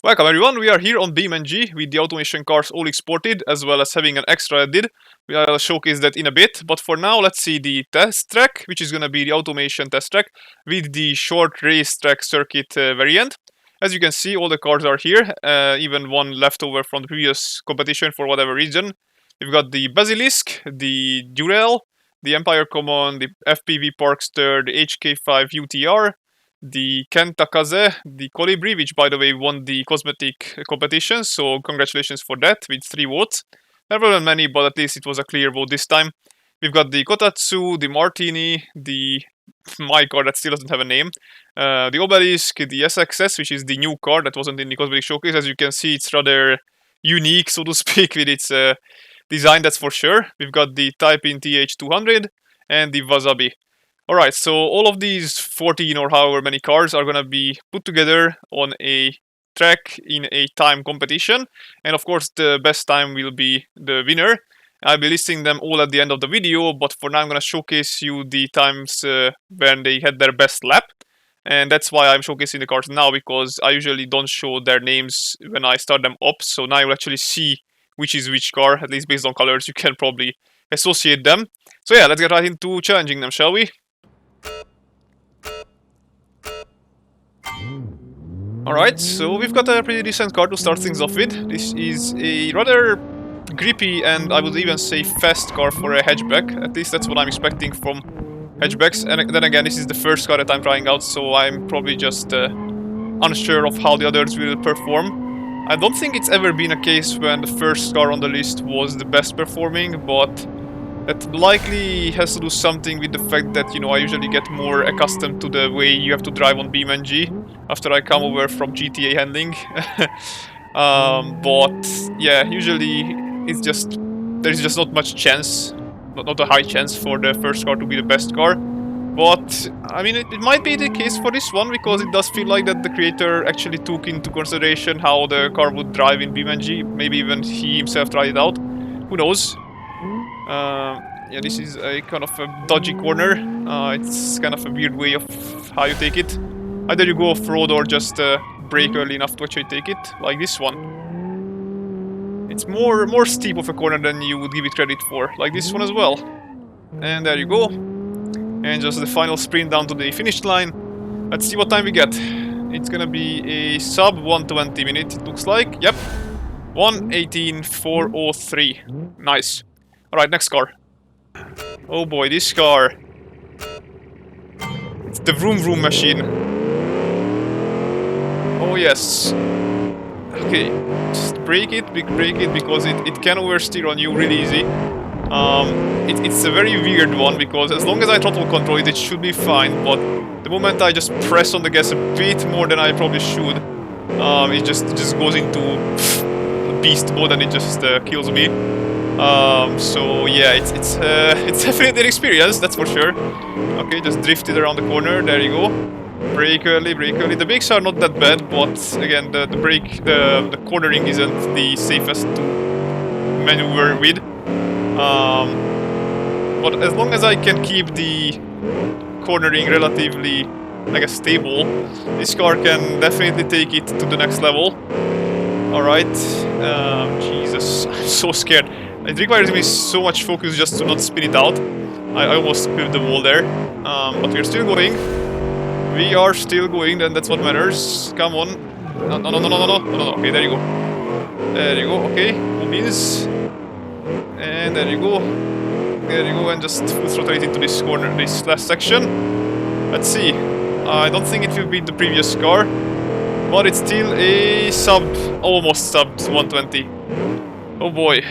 Welcome everyone, we are here on BeamNG with the automation cars all exported as well as having an extra added. We'll showcase that in a bit, but for now let's see the test track, which is gonna be the automation test track with the short race track circuit variant. As you can see, all the cars are here, even one leftover from the previous competition for whatever reason. We've got the Basilisk, the Durell, the Empire Common, the FPV Parkster, the HK5 UTR, the Kentakaze, the Kolibri, which by the way won the cosmetic competition, so congratulations for that with 3 votes. There weren't many, but at least it was a clear vote this time. We've got the Kotatsu, the Martini, my car that still doesn't have a name, the Obelisk, the SXS, which is the new car that wasn't in the cosmetic showcase. As you can see, it's rather unique, so to speak, with its design, that's for sure. We've got the Typin TH200 and the Wasabi. Alright, so all of these 14 or however many cars are gonna be put together on a track in a time competition, and of course the best time will be the winner. I'll be listing them all at the end of the video, but for now I'm gonna showcase you the times when they had their best lap, and that's why I'm showcasing the cars now, because I usually don't show their names when I start them up, so now you'll actually see which is which car, at least based on colors you can probably associate them. So yeah, let's get right into challenging them, shall we? Alright, so we've got a pretty decent car to start things off with. This is a rather grippy and I would even say fast car for a hatchback. At least that's what I'm expecting from hatchbacks. And then again, this is the first car that I'm trying out, so I'm probably just unsure of how the others will perform. I don't think it's ever been a case when the first car on the list was the best performing, but that likely has to do something with the fact that, you know, I usually get more accustomed to the way you have to drive on BeamNG after I come over from GTA handling. But yeah, usually it's just, there's just not much chance, not a high chance for the first car to be the best car. But I mean, it might be the case for this one, because it does feel like that the creator actually took into consideration how the car would drive in BeamNG. Maybe even he himself tried it out. Who knows? Yeah, this is a kind of a dodgy corner. It's kind of a weird way of how you take it. Either you go off-road or just brake early enough to actually take it, like this one. It's more steep of a corner than you would give it credit for, like this one as well. And there you go. And just the final sprint down to the finish line. Let's see what time we get. It's gonna be a sub 120 minute, it looks like. Yep. 1:18:403. Nice. Alright, next car. Oh boy, this car. It's the vroom vroom machine. Oh yes. Okay, just brake it because it can oversteer on you really easy. It's a very weird one, because as long as I throttle control it, it should be fine, but the moment I just press on the gas a bit more than I probably should, it just goes into beast mode and it just kills me. So yeah, it's definitely an experience, that's for sure. Okay, just drift it around the corner, there you go. Brake early, brake early. The brakes are not that bad, but again, the cornering isn't the safest to maneuver with. But as long as I can keep the cornering relatively, I guess, stable, this car can definitely take it to the next level. Alright, Jesus, I'm so scared. It requires me so much focus just to not spin it out. I almost spilled the wall there, but we're still going. We are still going, and that's what matters. Come on. No. Okay, there you go. There you go, okay. Mobiles. And there you go. There you go, and just full throttle it into this corner, this last section. Let's see. I don't think it will beat the previous car, but it's still a almost sub 120. Oh boy.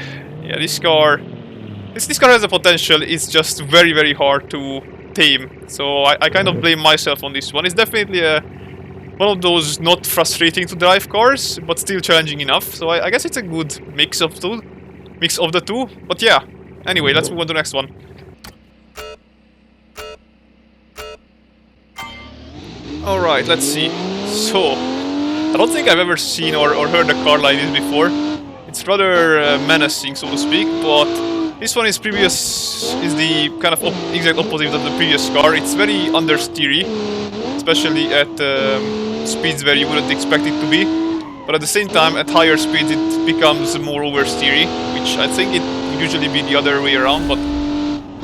Yeah, this car has the potential. It's just very, very hard to tame. So I kind of blame myself on this one. It's definitely one of those not frustrating to drive cars, but still challenging enough. So I guess it's a good mix of the two. But yeah. Anyway, let's move on to the next one. Alright, let's see. So I don't think I've ever seen or heard a car like this before. It's rather menacing, so to speak, but this one is the kind of exact opposite of the previous car. It's very understeery, especially at speeds where you wouldn't expect it to be. But but at the same time, at higher speeds, it becomes more oversteery, which I think it would usually be the other way around. But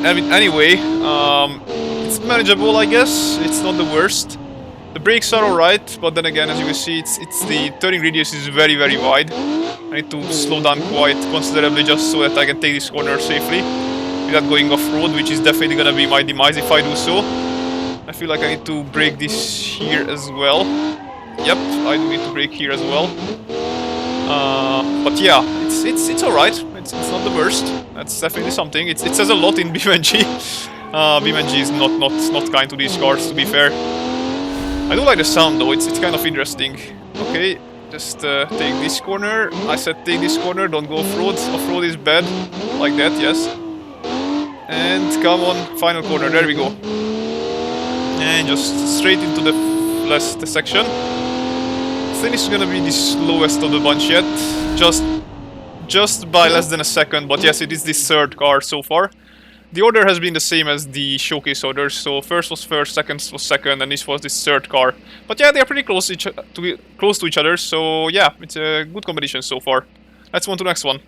anyway, it's manageable, I guess. It's not the worst. The brakes are alright, but then again, as you can see, it's the turning radius is very wide. I need to slow down quite considerably just so that I can take this corner safely without going off-road, which is definitely gonna be my demise if I do so. I feel like I need to brake this here as well. Yep, I do need to brake here as well. But yeah, it's alright. It's not the worst. That's definitely something. It says a lot in BeamNG. BeamNG is not kind to these cars, to be fair. I do like the sound though. It's kind of interesting. Okay, just take this corner. I said take this corner. Don't go off-road. Off-road is bad. Like that, yes. And come on, final corner. There we go. And just straight into the last section. I think this is gonna be the slowest of the bunch yet. Just by less than a second, but yes, it is the third car so far. The order has been the same as the showcase orders, so first was first, second was second, and this was the third car. But yeah, they are pretty close to each other, so yeah, it's a good competition so far. Let's move on to the next one.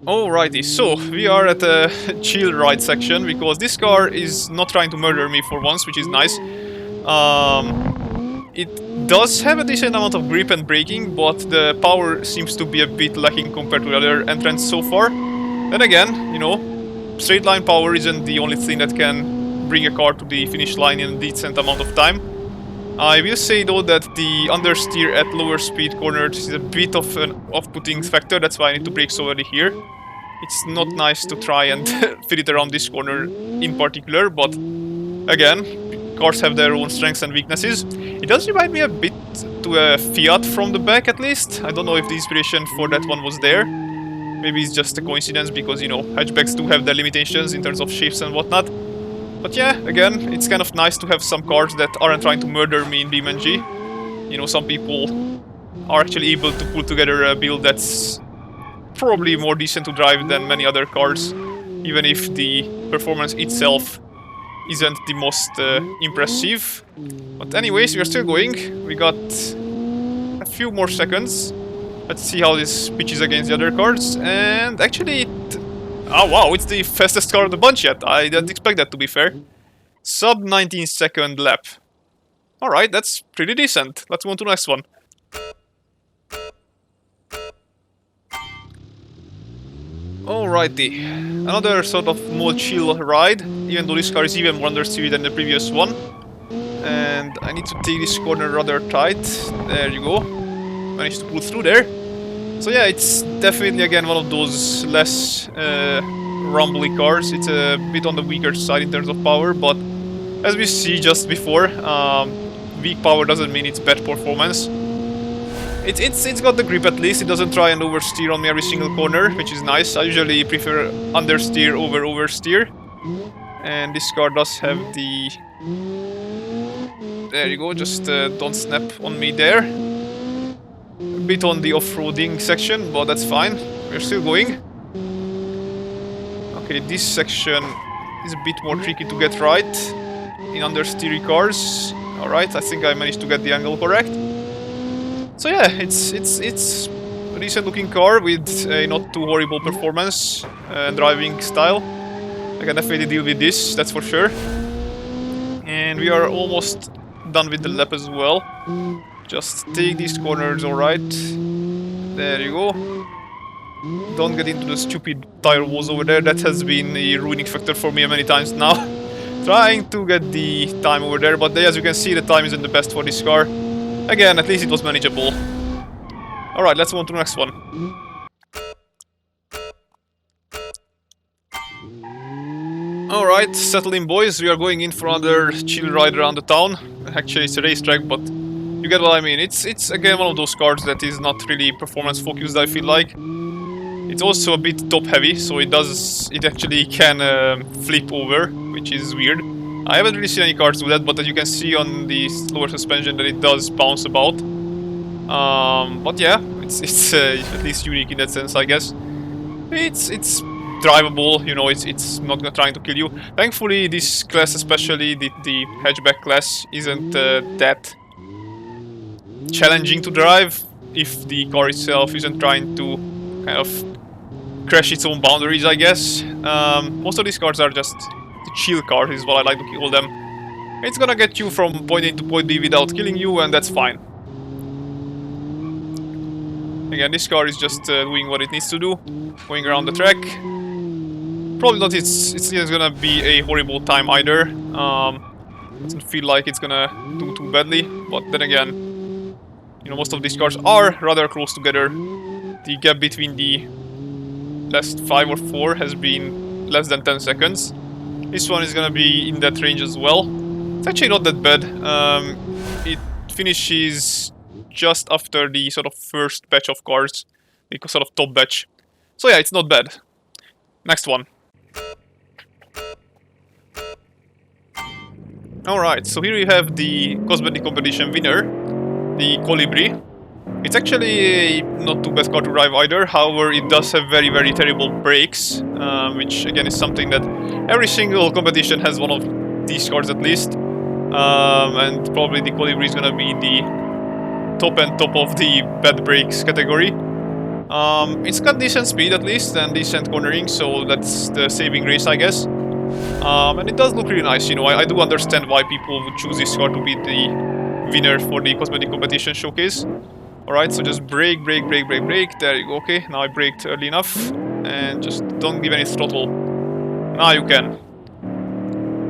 Alrighty, so we are at a chill ride section because this car is not trying to murder me for once, which is nice. It does have a decent amount of grip and braking, but the power seems to be a bit lacking compared to the other entrants so far. Then again, you know, straight line power isn't the only thing that can bring a car to the finish line in a decent amount of time. I will say though that the understeer at lower speed corners is a bit of an off-putting factor, that's why I need to brake so early here. It's not nice to try and fit it around this corner in particular, but again, cars have their own strengths and weaknesses. It does remind me a bit to a Fiat from the back at least. I don't know if the inspiration for that one was there. Maybe it's just a coincidence because, you know, hatchbacks do have their limitations in terms of shapes and whatnot. But yeah, again, it's kind of nice to have some cars that aren't trying to murder me in BeamNG. You know, some people are actually able to pull together a build that's probably more decent to drive than many other cars, even if the performance itself isn't the most impressive. But anyways, we are still going. We got a few more seconds. Let's see how this pitches against the other cars. And actually, oh wow, it's the fastest car of the bunch yet. I didn't expect that, to be fair. Sub 19 second lap. Alright, that's pretty decent. Let's move on to the next one. Alrighty, another sort of more chill ride, even though this car is even more understeery than the previous one. And I need to take this corner rather tight. There you go. Managed to pull through there. So yeah, it's definitely again one of those less rumbly cars. It's a bit on the weaker side in terms of power, but as we see just before, weak power doesn't mean it's bad performance. It's got the grip at least. It doesn't try and oversteer on me every single corner, which is nice. I usually prefer understeer over oversteer. And this car does have the... There you go, just don't snap on me there. A bit on the off-roading section, but that's fine. We're still going. Okay, this section is a bit more tricky to get right in understeery cars. Alright, I think I managed to get the angle correct. So yeah, it's a decent looking car with a not too horrible performance and driving style. I can definitely deal with this, that's for sure. And we are almost done with the lap as well. Just take these corners, alright. There you go. Don't get into the stupid tire walls over there, that has been a ruining factor for me many times now. Trying to get the time over there, but as you can see the time isn't the best for this car. Again, at least it was manageable. Alright, let's move on to the next one. Alright, settle in boys, we are going in for another chill ride around the town. Actually it's a racetrack, but you get what I mean. It's again one of those cars that is not really performance focused, I feel like. It's also a bit top heavy, so it actually can flip over, which is weird. I haven't really seen any cars do that, but as you can see on the lower suspension that it does bounce about. But yeah, it's at least unique in that sense, I guess. It's drivable, you know, it's not gonna trying to kill you. Thankfully, this class, especially the hatchback class, isn't that challenging to drive if the car itself isn't trying to kind of crash its own boundaries, I guess. Most of these cars are just the chill cars, is what I like to call them. It's gonna get you from point A to point B without killing you, and that's fine. Again, this car is just doing what it needs to do, going around the track. Probably not it's gonna be a horrible time either. Doesn't feel like it's gonna do too badly, but then again, you know, most of these cars are rather close together. The gap between the last 5 or 4 has been less than 10 seconds. This one is gonna be in that range as well. It's actually not that bad. It finishes just after the sort of first batch of cars, the sort of top batch. So yeah, it's not bad. Next one. Alright, so here you have the cosmetic competition winner, the Kolibri. It's actually a not too bad car to drive either, however it does have very very terrible brakes, which again is something that every single competition has one of these cars at least. And probably the Kolibri is gonna be the top of the bad brakes category. It's got decent speed at least and decent cornering, so that's the saving grace, I guess. And it does look really nice, you know. I do understand why people would choose this car to be the winner for the cosmetic competition showcase. Alright, so just brake. There you go. Okay, now I braked early enough. And just don't give any throttle. Now you can.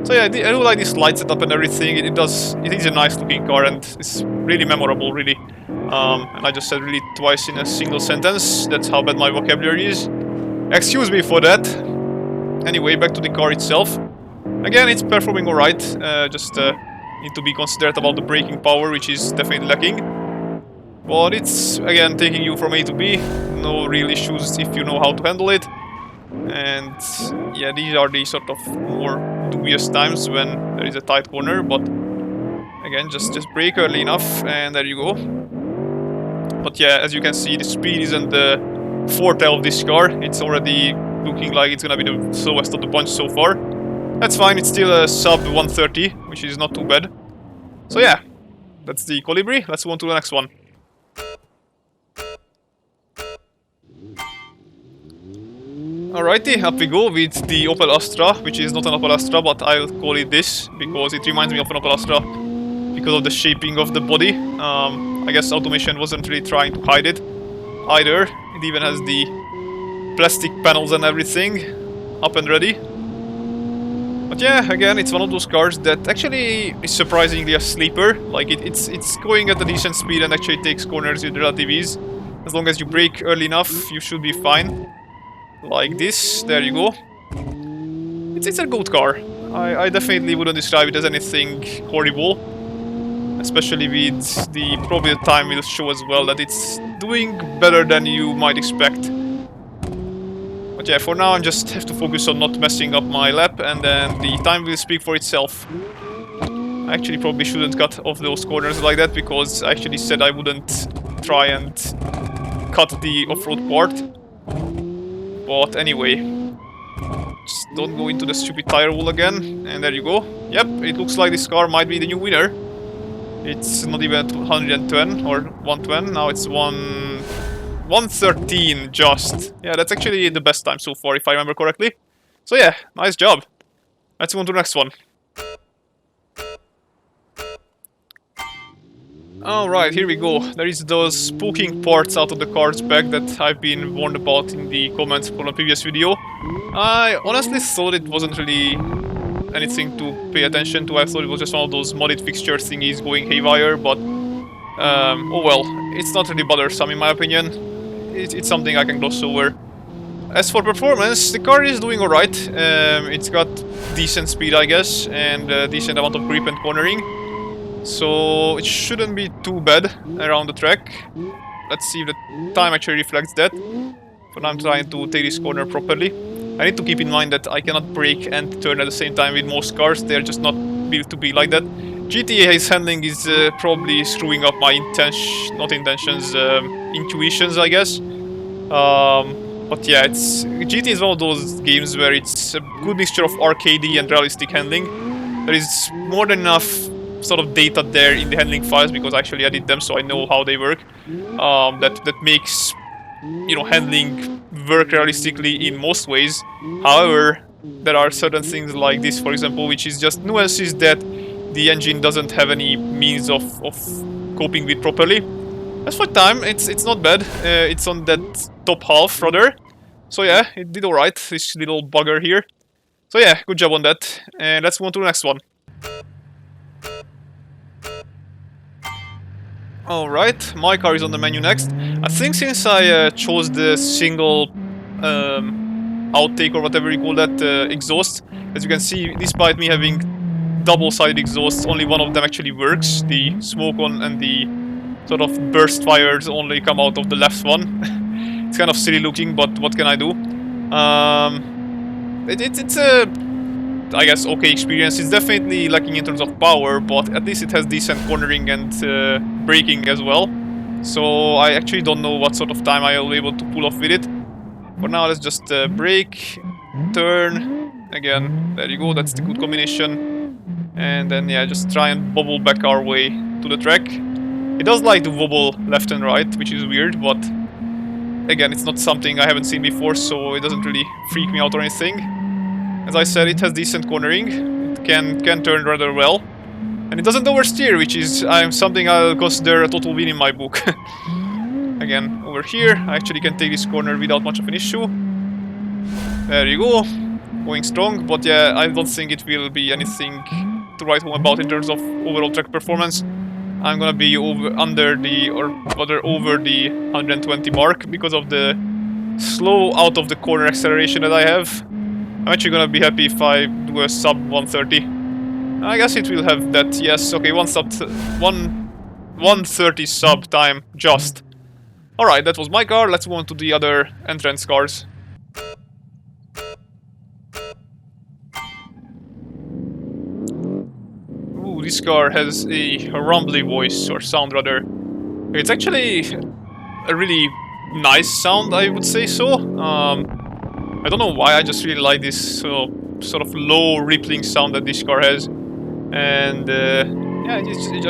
So yeah, I do like this light setup and everything. It is a nice looking car and it's really memorable, really. And I just said really twice in a single sentence. That's how bad my vocabulary is. Excuse me for that. Anyway, back to the car itself. Again, it's performing alright. Just need to be considerate about the braking power, which is definitely lacking. But it's, again, taking you from A to B. No real issues if you know how to handle it. And yeah, these are the sort of more dubious times when there is a tight corner, but again, just brake early enough, and there you go. But yeah, as you can see, the speed isn't the forte of this car. It's already looking like it's gonna be the slowest of the bunch so far. That's fine, it's still a sub 130, which is not too bad. So yeah, that's the Kolibri. Let's move on to the next one. Alrighty, up we go with the Opel Astra, which is not an Opel Astra, but I'll call it this because it reminds me of an Opel Astra because of the shaping of the body. I guess automation wasn't really trying to hide it either. It even has the plastic panels and everything up and ready. But yeah, again, it's one of those cars that actually is surprisingly a sleeper. Like it's going at a decent speed and actually takes corners with relative ease. As long as you brake early enough, you should be fine. Like this, there you go. It's a good car. I definitely wouldn't describe it as anything horrible. Especially with probably the time will show as well that it's doing better than you might expect. But yeah, for now I just have to focus on not messing up my lap, and then the time will speak for itself. I actually probably shouldn't cut off those corners like that, because I actually said I wouldn't try and cut the off-road part. But anyway, just don't go into the stupid tire wall again, and there you go. Yep, it looks like this car might be the new winner. It's not even at 110 or 120, now it's 113 just. Yeah, that's actually the best time so far, if I remember correctly. So yeah, nice job. Let's move on to the next one. Alright, here we go. There is those poking parts out of the car's back that I've been warned about in the comments for a previous video. I honestly thought it wasn't really anything to pay attention to. I thought it was just one of those modded fixture thingies going haywire, but oh well, it's not really bothersome in my opinion. It's something I can gloss over. As for performance, the car is doing alright. It's got decent speed, I guess, and a decent amount of grip and cornering. So it shouldn't be too bad around the track. Let's see if the time actually reflects that. But I'm trying to take this corner properly. I need to keep in mind that I cannot brake and turn at the same time with most cars. They're just not built to be like that. GTA's handling is probably screwing up my intuitions, I guess. But yeah, GT is one of those games where it's a good mixture of arcadey and realistic handling. There is more than enough sort of data there in the handling files because I actually edit them, so I know how they work. That makes, you know, handling work realistically in most ways. However, there are certain things like this, for example, which is just nuances that the engine doesn't have any means of coping with properly. As for time, it's not bad. It's on that top half rather. So yeah, it did alright, this little bugger here. So yeah, good job on that. And let's move on to the next one. Alright, my car is on the menu next. I think since I chose the single outtake or whatever you call that exhaust, as you can see, despite me having double-sided exhausts, only one of them actually works. The smoke one and the sort of burst fires only come out of the left one. It's kind of silly looking, but what can I do? It's a, I guess, okay experience. It's definitely lacking in terms of power, but at least it has decent cornering and braking as well. So I actually don't know what sort of time I'll be able to pull off with it. For now, let's just brake, turn, again, there you go, that's the good combination. And then, yeah, just try and bobble back our way to the track. It does like to wobble left and right, which is weird, but again, it's not something I haven't seen before, so it doesn't really freak me out or anything. As I said, it has decent cornering, it can turn rather well, and it doesn't oversteer, which is something I'll consider a total win in my book. Again, over here, I actually can take this corner without much of an issue. There you go, going strong, but yeah, I don't think it will be anything to write home about in terms of overall track performance. I'm gonna be over the 120 mark because of the slow out of the corner acceleration that I have. I'm actually gonna be happy if I do a sub 130. I guess it will have that, yes, okay, 130 sub time, just. Alright, that was my car, let's move on to the other entrance cars. Ooh, this car has a rumbly voice, or sound rather. It's actually a really nice sound, I would say so. I don't know why, I just really like this sort of low rippling sound that this car has. And yeah, I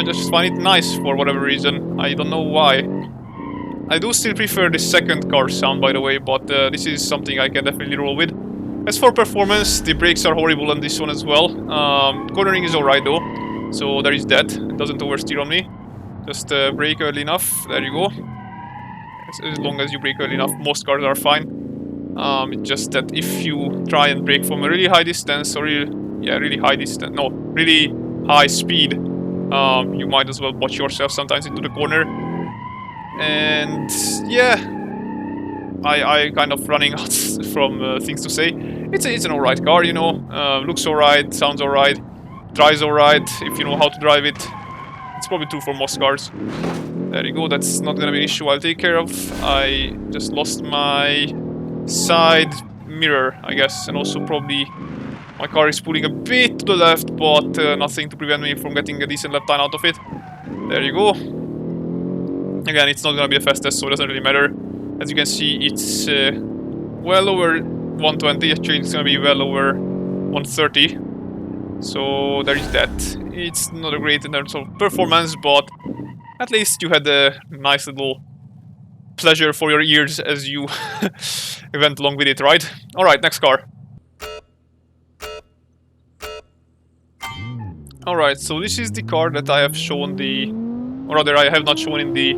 just find it nice for whatever reason, I don't know why. I do still prefer the second car sound, by the way, but this is something I can definitely roll with. As for performance, the brakes are horrible on this one as well. Cornering is alright though, so there is that. It doesn't oversteer on me. Just brake early enough, there you go. As long as you brake early enough, most cars are fine. It's just that if you try and brake from a really high distance, or really high speed, you might as well botch yourself sometimes into the corner. And yeah, I kind of running out from things to say. It's an alright car, you know. Looks alright, sounds alright, drives alright if you know how to drive it. It's probably true for most cars. There you go, that's not gonna be an issue I'll take care of. I just lost my side mirror, I guess, and also probably my car is pulling a bit to the left, but nothing to prevent me from getting a decent lap time out of it. There you go. Again, it's not gonna be the fastest, so it doesn't really matter. As you can see, it's well over 120, actually it's gonna be well over 130. So there is that. It's not a great in terms of performance, but at least you had a nice little pleasure for your ears as you went along with it, right? Alright, next car. Alright, so this is the car that I have shown or rather I have not shown in the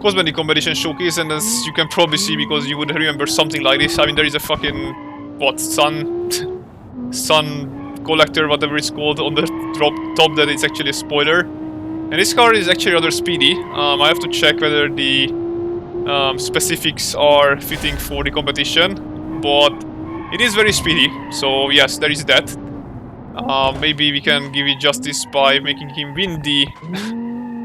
cosmetic competition showcase, and as you can probably see, because you would remember something like this, I mean there is a fucking, what, sun collector, whatever it's called, on the top that is actually a spoiler. And this car is actually rather speedy. I have to check whether the specifics are fitting for the competition, but it is very speedy, so yes, there is that. Maybe we can give it justice by making him win the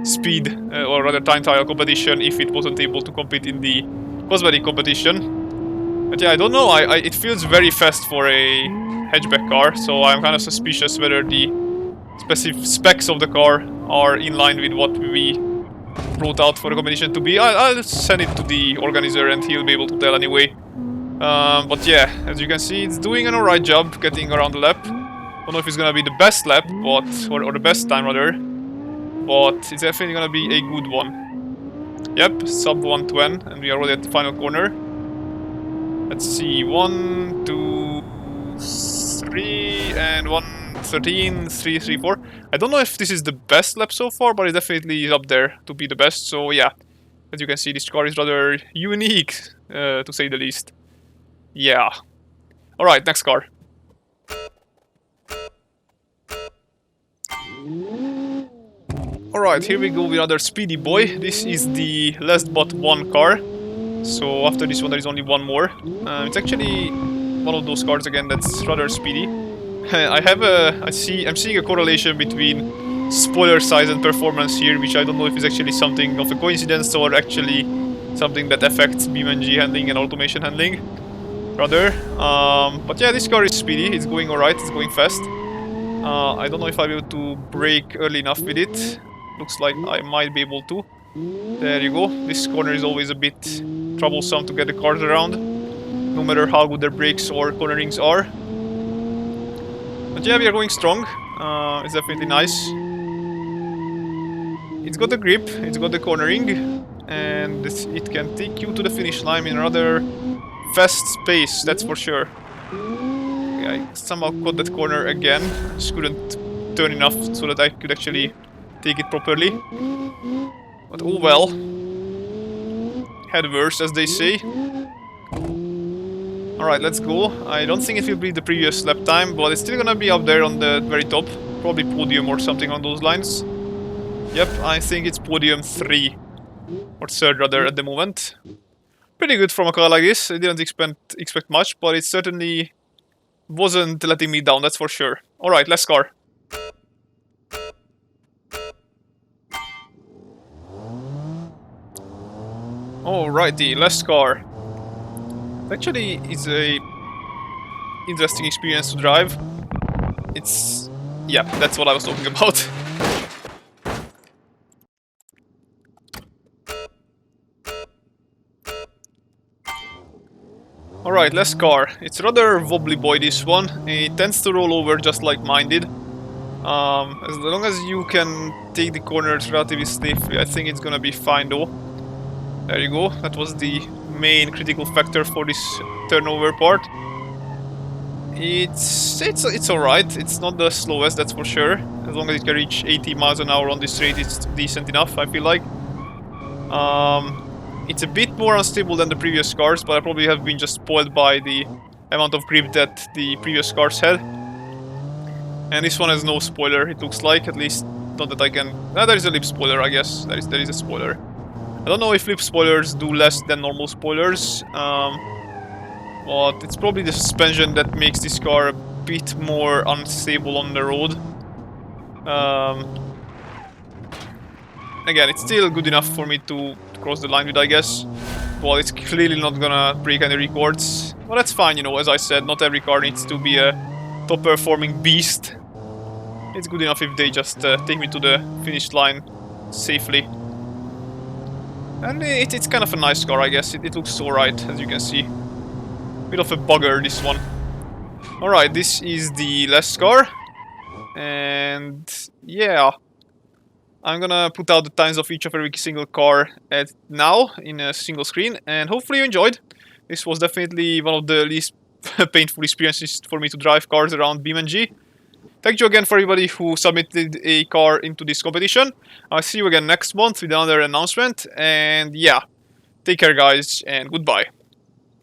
speed, or rather time trial competition if it wasn't able to compete in the cosmetic competition. But yeah, I don't know, it feels very fast for a hatchback car, so I'm kind of suspicious whether the specific specs of the car are in line with what we wrote out for the competition to be. I'll send it to the organizer and he'll be able to tell anyway. But yeah, as you can see, it's doing an alright job getting around the lap. Don't know if it's gonna be the best lap, but or the best time rather, but it's definitely gonna be a good one. Yep, sub 120, and we are already at the final corner. Let's see, 1, 2, 3, and 113, 3, 3, 4. I don't know if this is the best lap so far, but it definitely is up there to be the best. So yeah, as you can see, this car is rather unique, to say the least. Yeah. Alright, next car. Alright, here we go with another speedy boy. This is the last but one car. So after this one there is only one more. It's actually one of those cars again that's rather speedy. I'm seeing a correlation between spoiler size and performance here, which I don't know if is actually something of a coincidence or actually something that affects BeamNG handling and automation handling. Rather. But yeah, this car is speedy, it's going alright, it's going fast. I don't know if I'll be able to brake early enough with it. Looks like I might be able to. There you go. This corner is always a bit troublesome to get the cars around, no matter how good their brakes or cornerings are. But yeah, we are going strong. It's definitely nice. It's got the grip, it's got the cornering, and it can take you to the finish line in a rather fast pace, that's for sure. I somehow caught that corner again, just couldn't turn enough so that I could actually take it properly. But oh well. Head worse, as they say. Alright, let's go. I don't think it will be the previous lap time, but it's still gonna be up there on the very top. Probably podium or something on those lines. Yep, I think it's podium 3. Or 3rd rather at the moment. Pretty good from a car like this. I didn't expect much, but it certainly wasn't letting me down, that's for sure. Alright, last car. Alrighty, last car. Actually, it's a interesting experience to drive. It's... yeah, that's what I was talking about. Alright, last car. It's rather wobbly boy, this one. It tends to roll over just like mine did. As long as you can take the corners relatively safely, I think it's gonna be fine though. There you go, that was the main critical factor for this turnover part. It's alright, it's not the slowest, that's for sure. As long as it can reach 80 miles an hour on this straight, it's decent enough, I feel like. It's a bit more unstable than the previous cars, but I probably have been just spoiled by the amount of grip that the previous cars had. And this one has no spoiler, it looks like, at least not that I can... there is a lip spoiler, I guess. There is a spoiler. I don't know if lip spoilers do less than normal spoilers, but it's probably the suspension that makes this car a bit more unstable on the road. Again, it's still good enough for me to cross the line with, I guess. But it's clearly not gonna break any records. Well, that's fine, you know, as I said, not every car needs to be a top-performing beast. It's good enough if they just take me to the finish line safely. And it's kind of a nice car, I guess. It looks alright, as you can see. Bit of a bugger, this one. Alright, this is the last car. And yeah. I'm gonna put out the times of each of every single car at now in a single screen. And hopefully you enjoyed. This was definitely one of the least painful experiences for me to drive cars around BeamNG. Thank you again for everybody who submitted a car into this competition. I'll see you again next month with another announcement. And yeah, take care guys and goodbye.